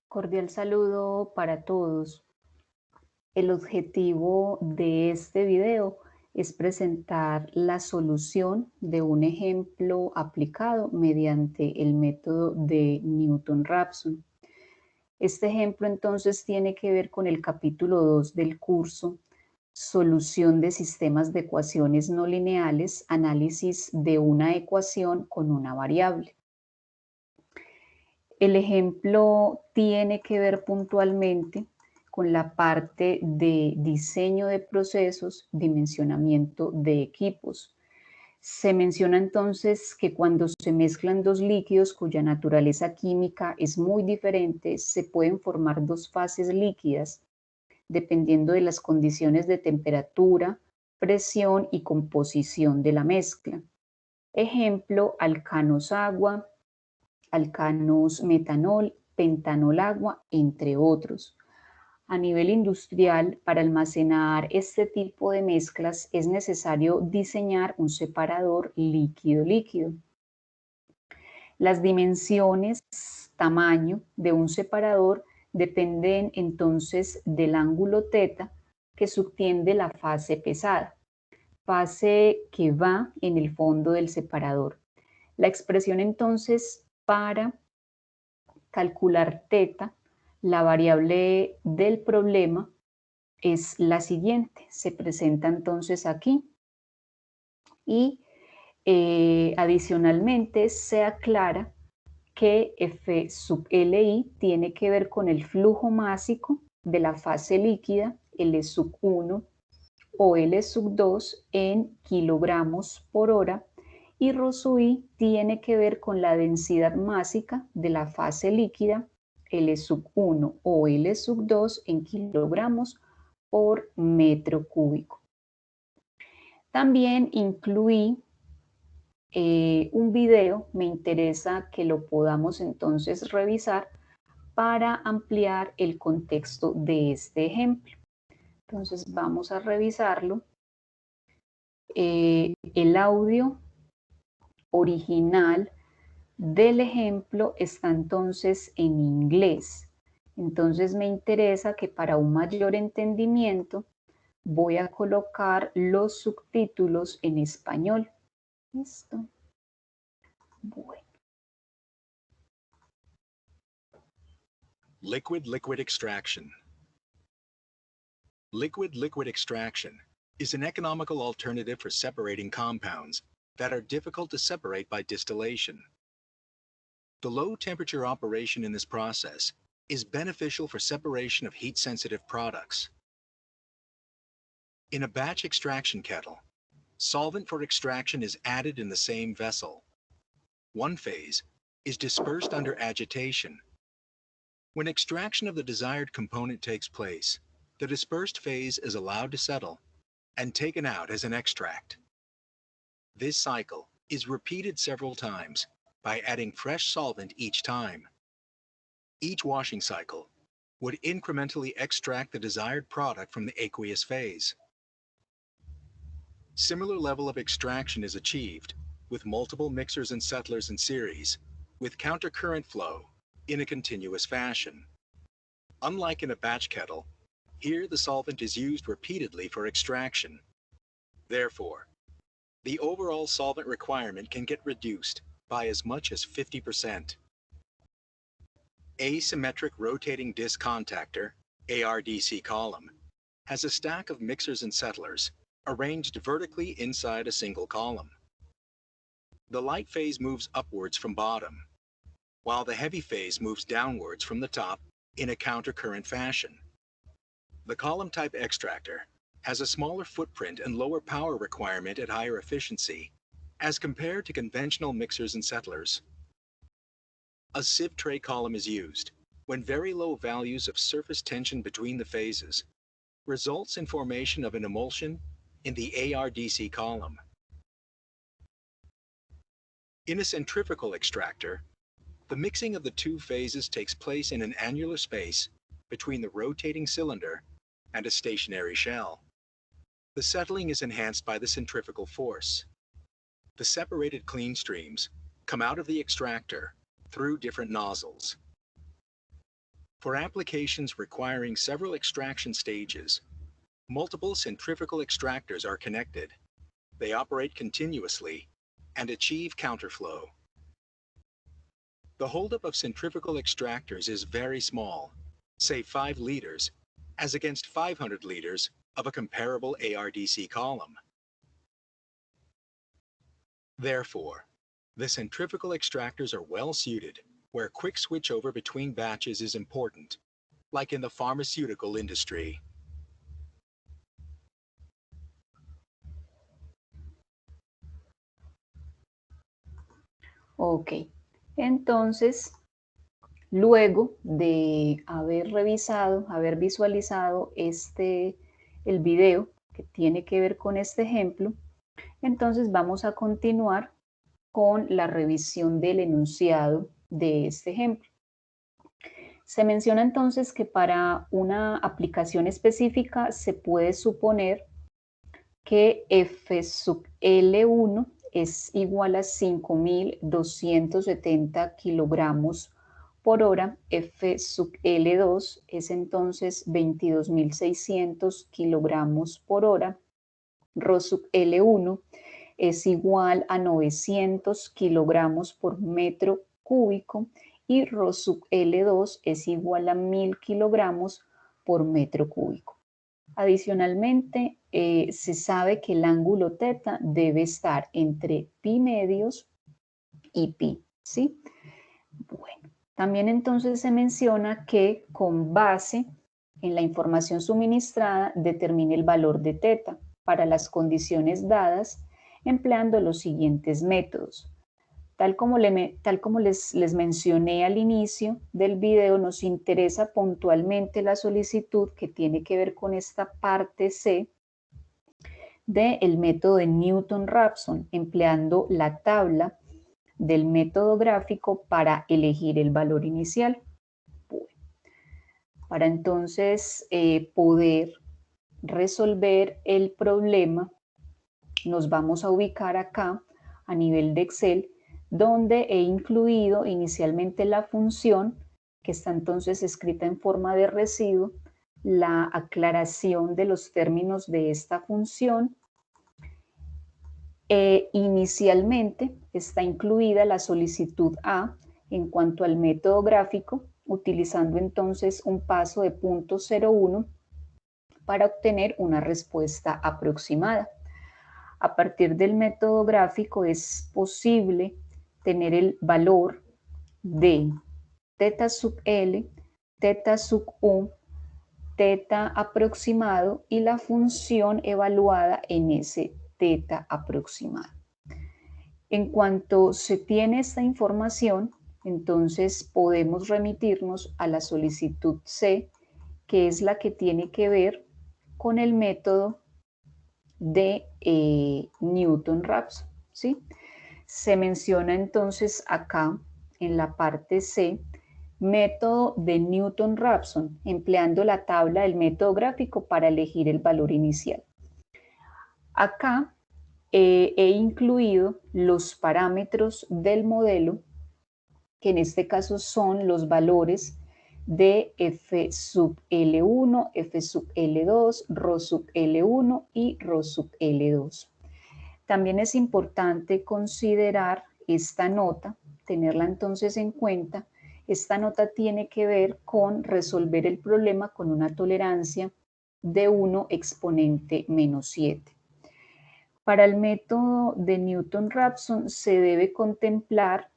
Cordial saludo para todos. El objetivo de este video es presentar la solución de un ejemplo aplicado mediante el método de Newton-Raphson. Este ejemplo entonces tiene que ver con el capítulo 2 del curso Solución de sistemas de ecuaciones no lineales, análisis de una ecuación con una variable. El ejemplo tiene que ver puntualmente con la parte de diseño de procesos, dimensionamiento de equipos. Se menciona entonces que cuando se mezclan dos líquidos cuya naturaleza química es muy diferente, se pueden formar dos fases líquidas dependiendo de las condiciones de temperatura, presión y composición de la mezcla. Ejemplo, alcanos agua, alcanos metanol, pentanol agua, entre otros. A nivel industrial, para almacenar este tipo de mezclas es necesario diseñar un separador líquido-líquido. Las dimensiones, tamaño de un separador dependen entonces del ángulo θ que subtiende la fase pesada, fase que va en el fondo del separador. La expresión entonces para calcular θ, la variable del problema, es la siguiente. Se presenta entonces aquí y adicionalmente se aclara que F sub Li tiene que ver con el flujo másico de la fase líquida L sub 1 o L sub 2 en kilogramos por hora y ρ sub I tiene que ver con la densidad másica de la fase líquida L sub 1 o L sub 2 en kilogramos por metro cúbico. También incluí un video, me interesa que lo podamos entonces revisar para ampliar el contexto de este ejemplo. Entonces vamos a revisarlo. El audio original del ejemplo está entonces en inglés. Entonces me interesa que para un mayor entendimiento voy a colocar los subtítulos en español. ¿Listo? Bueno. Liquid-liquid extraction. Liquid-liquid extraction is an economical alternative for separating compounds that are difficult to separate by distillation. The low-temperature operation in this process is beneficial for separation of heat-sensitive products. In a batch extraction kettle, solvent for extraction is added in the same vessel. One phase is dispersed under agitation. When extraction of the desired component takes place, the dispersed phase is allowed to settle and taken out as an extract. This cycle is repeated several times by adding fresh solvent each time. Each washing cycle would incrementally extract the desired product from the aqueous phase. Similar level of extraction is achieved with multiple mixers and settlers in series with countercurrent flow in a continuous fashion. Unlike in a batch kettle, here the solvent is used repeatedly for extraction. Therefore, the overall solvent requirement can get reduced by as much as 50%. Asymmetric rotating disc contactor, ARDC column, has a stack of mixers and settlers arranged vertically inside a single column. The light phase moves upwards from bottom, while the heavy phase moves downwards from the top in a countercurrent fashion. The column type extractor has a smaller footprint and lower power requirement at higher efficiency as compared to conventional mixers and settlers. A sieve tray column is used when very low values of surface tension between the phases results in formation of an emulsion in the ARDC column. In a centrifugal extractor, the mixing of the two phases takes place in an annular space between the rotating cylinder and a stationary shell. The settling is enhanced by the centrifugal force. The separated clean streams come out of the extractor through different nozzles. For applications requiring several extraction stages, multiple centrifugal extractors are connected. They operate continuously and achieve counterflow. The holdup of centrifugal extractors is very small, say 5 liters, as against 500 liters of a comparable ARDC column. Therefore, the centrifugal extractors are well suited where quick switchover between batches is important, like in the pharmaceutical industry. Ok, entonces, luego de haber revisado, haber visualizado el video que tiene que ver con este ejemplo, entonces vamos a continuar con la revisión del enunciado de este ejemplo. Se menciona entonces que para una aplicación específica se puede suponer que F sub L1 es igual a 5.270 kilogramos por hora, F sub L2 es entonces 22.600 kilogramos por hora, Rho sub L1 es igual a 900 kilogramos por metro cúbico y Rho sub L2 es igual a 1.000 kilogramos por metro cúbico. Adicionalmente, se sabe que el ángulo θ debe estar entre pi medios y pi, ¿sí? Bueno, también entonces se menciona que con base en la información suministrada determine el valor de θ para las condiciones dadas empleando los siguientes métodos. Tal como les mencioné al inicio del video, nos interesa puntualmente la solicitud que tiene que ver con esta parte C del método de Newton-Raphson, empleando la tabla del método gráfico para elegir el valor inicial. Bueno, para entonces poder resolver el problema, nos vamos a ubicar acá a nivel de Excel, donde he incluido inicialmente la función, que está entonces escrita en forma de residuo, la aclaración de los términos de esta función. Inicialmente está incluida la solicitud A en cuanto al método gráfico, utilizando entonces un paso de 0.01 para obtener una respuesta aproximada. A partir del método gráfico es posible tener el valor de θ sub L, θ sub U, θ aproximado y la función evaluada en ese θ aproximado. En cuanto se tiene esta información, entonces podemos remitirnos a la solicitud C, que es la que tiene que ver con el método de Newton-Raphson, ¿sí? Se menciona entonces acá en la parte C, método de Newton-Raphson, empleando la tabla del método gráfico para elegir el valor inicial. Acá he incluido los parámetros del modelo, que en este caso son los valores de F sub L1, F sub L2, Rho sub L1 y Rho sub L2. También es importante considerar esta nota, tenerla entonces en cuenta. Esta nota tiene que ver con resolver el problema con una tolerancia de 1 exponente menos 7. Para el método de Newton-Raphson se debe contemplar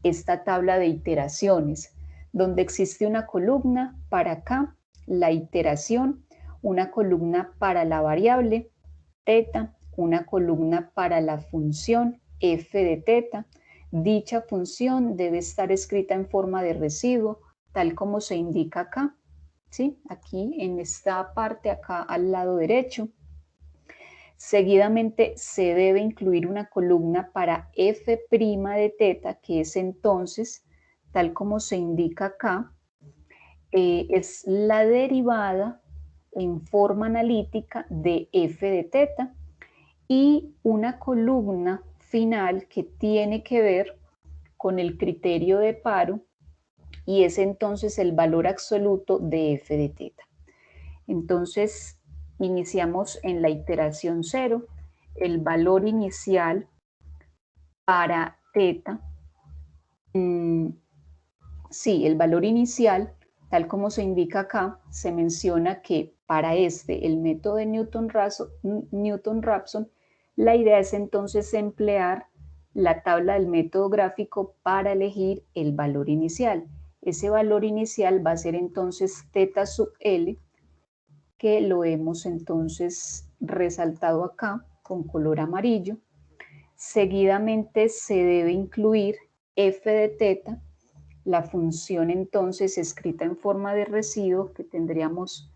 esta tabla de iteraciones, donde existe una columna para acá, la iteración, una columna para la variable θ, una columna para la función f de θ. Dicha función debe estar escrita en forma de residuo, tal como se indica acá, ¿sí? Aquí en esta parte, acá al lado derecho. Seguidamente se debe incluir una columna para f' de θ, que es entonces, tal como se indica acá, es la derivada en forma analítica de f de θ, y una columna final que tiene que ver con el criterio de paro y es entonces el valor absoluto de f de teta. Entonces, iniciamos en la iteración 0, el valor inicial para teta, sí, el valor inicial, tal como se indica acá, se menciona que para el método de Newton-Raphson, la idea es entonces emplear la tabla del método gráfico para elegir el valor inicial. Ese valor inicial va a ser entonces teta sub L, que lo hemos entonces resaltado acá con color amarillo. Seguidamente se debe incluir f de teta, la función entonces escrita en forma de residuo, que tendríamos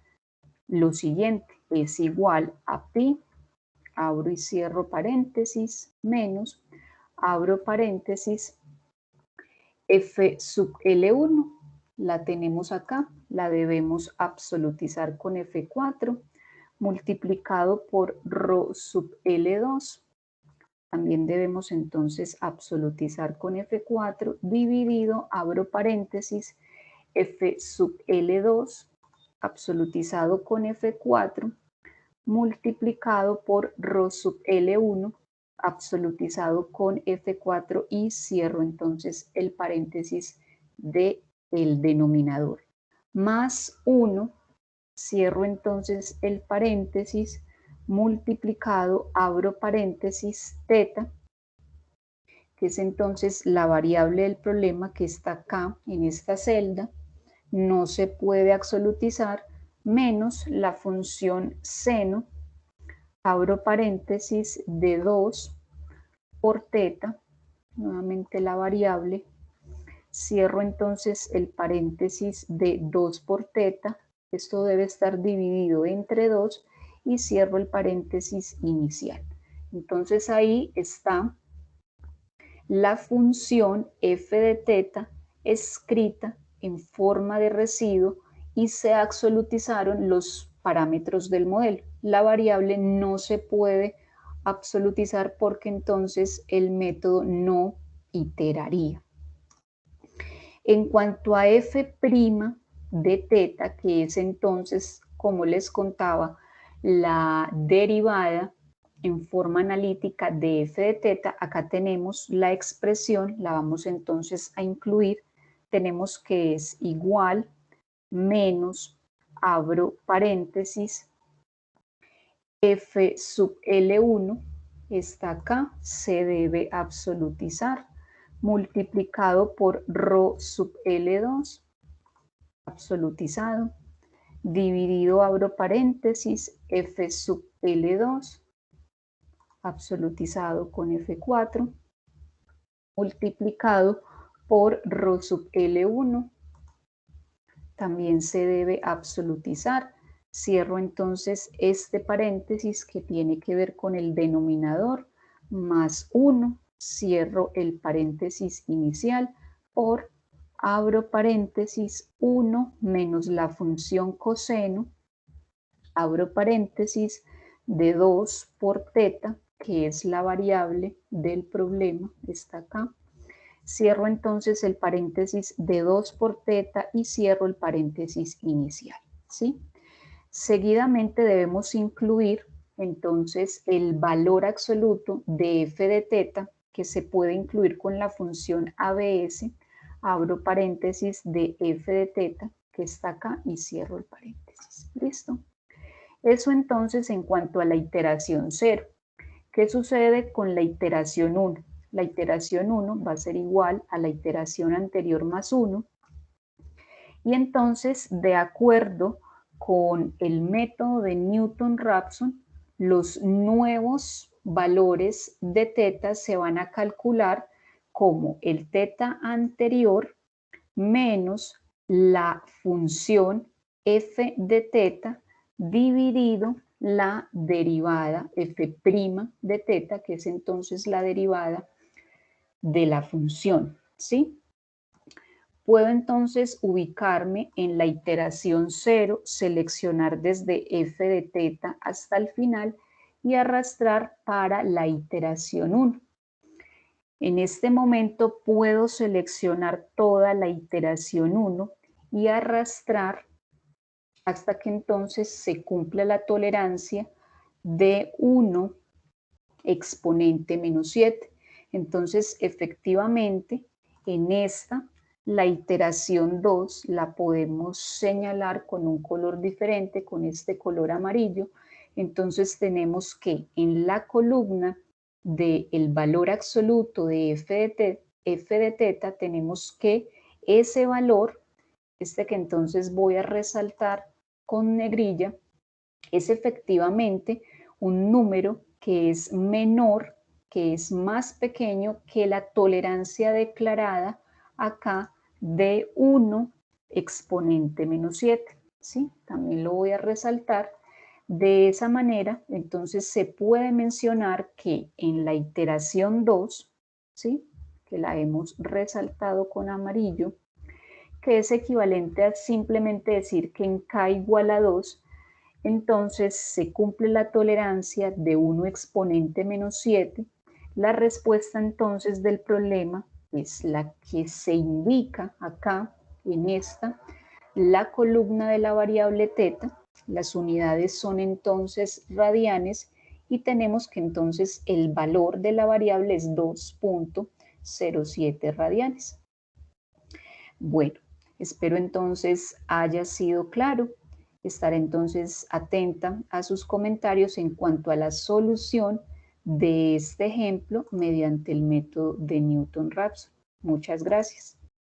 lo siguiente, es igual a pi, abro y cierro paréntesis, menos, abro paréntesis, f sub L1, la tenemos acá, la debemos absolutizar con F4, multiplicado por rho sub L2, también debemos entonces absolutizar con F4, dividido, abro paréntesis, F sub L2, absolutizado con F4, multiplicado por rho sub L1, absolutizado con F4 y cierro entonces el paréntesis del denominador. Más 1, cierro entonces el paréntesis, multiplicado, abro paréntesis, teta, que es entonces la variable del problema que está acá en esta celda, no se puede absolutizar, menos la función seno, abro paréntesis, de 2 por teta, nuevamente la variable, cierro entonces el paréntesis de 2 por teta, esto debe estar dividido entre 2 y cierro el paréntesis inicial. Entonces ahí está la función f de teta escrita en forma de residuo y se absolutizaron los parámetros del modelo. La variable no se puede absolutizar porque entonces el método no iteraría. En cuanto a f' de teta, que es entonces, como les contaba, la derivada en forma analítica de f de teta, acá tenemos la expresión, la vamos entonces a incluir, tenemos que es igual menos, abro paréntesis, f sub L1, está acá, se debe absolutizar, multiplicado por rho sub L2, absolutizado, dividido, abro paréntesis, f sub L2, absolutizado con F4, multiplicado por rho sub L1, también se debe absolutizar. Cierro entonces este paréntesis que tiene que ver con el denominador, más 1, cierro el paréntesis inicial por, abro paréntesis, 1 menos la función coseno, abro paréntesis, de 2 por teta, que es la variable del problema, está acá. Cierro entonces el paréntesis de 2 por teta y cierro el paréntesis inicial, ¿sí? Seguidamente debemos incluir entonces el valor absoluto de f de teta, que se puede incluir con la función ABS, abro paréntesis de f de teta, que está acá, y cierro el paréntesis. ¿Listo? Eso entonces en cuanto a la iteración 0. ¿Qué sucede con la iteración 1? La iteración 1 va a ser igual a la iteración anterior más 1. Y entonces, de acuerdo con el método de Newton-Raphson, los nuevos valores de teta se van a calcular como el teta anterior menos la función f de teta dividido la derivada f' de teta, que es entonces la derivada de la función, ¿sí? Puedo entonces ubicarme en la iteración 0, seleccionar desde f de teta hasta el final y arrastrar para la iteración 1. En este momento puedo seleccionar toda la iteración 1 y arrastrar hasta que entonces se cumpla la tolerancia de 1 exponente menos 7. Entonces, efectivamente, en esta, la iteración 2 la podemos señalar con un color diferente, con este color amarillo. Entonces, tenemos que en la columna del valor absoluto de f de teta, tenemos que ese valor, este que entonces voy a resaltar con negrilla, es efectivamente un número que es menor, que es más pequeño que la tolerancia declarada acá de 1 exponente menos 7. ¿Sí? También lo voy a resaltar. De esa manera, entonces se puede mencionar que en la iteración 2, ¿sí? Que la hemos resaltado con amarillo, que es equivalente a simplemente decir que en k igual a 2, entonces se cumple la tolerancia de 1 exponente menos 7. La respuesta entonces del problema es la que se indica acá en esta, la columna de la variable teta. Las unidades son entonces radianes y tenemos que entonces el valor de la variable es 2.07 radianes. Bueno, espero entonces haya sido claro. Estaré entonces atenta a sus comentarios en cuanto a la solución de este ejemplo mediante el método de Newton-Raphson. Muchas gracias.